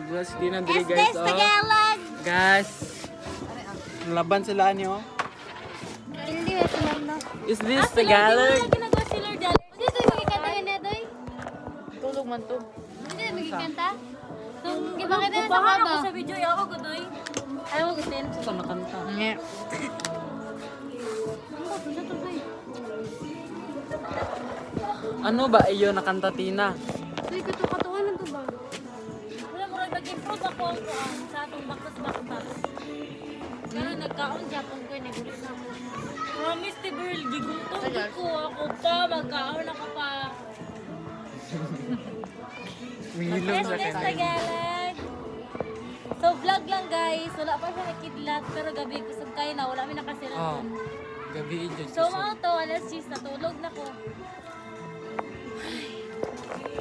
Diyos, di na diri Is guys. this Tagalog? Guys. Laban sila niyo. Hindi ba sila no? Is this Tagalog? Ginagawa si Lord Dali. Hindi ito yung magkikanta nga na doy. Tulog man to. Hindi ito magkikanta. Kung gibakita na sa kaba. Sa video ako gudoy. Ayaw mo gutin. Sa nakanta. Nga. Ano ba iyo nakanta Tina? Uy, katuan na to ba? Wala mo rin nag-improve ako ang kuhan sa atong baktas-baktas. Pero nagkaon Japon ko nagulit na ako. Promise ti Burl, gigutom ko ako pa, magkaon ako pa. Mingilong sa Yes, kanya. Tagalog. So vlog lang guys, wala pa siya nakidlat pero gabi kusog kayo na, wala mi Oh. nakasilan. Gabi idyo. So mga to, alas 6 natulog na ko.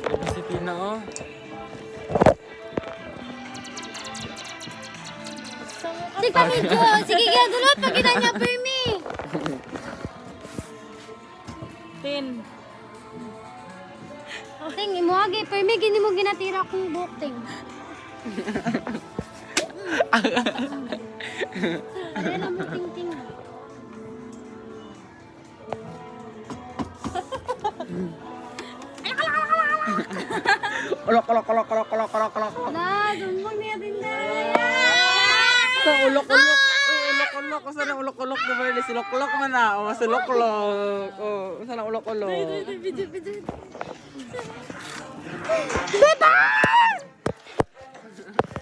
Gabi si Tina oh. Sige pa video. Sige kaya dulot pag kita niya for me. 10. Ting, imuagi. For me, gini mo ginatira kong buhok, ting. Ano na mo, ting, ting. Ulok. Na, dumbang niya din na. Sa ulok-ulok. Ulok-ulok. Saan ang ulok-ulok? Diba silok-ulok man na. O, masulok-ulok. O, saan ang ulok-ulok? Beba!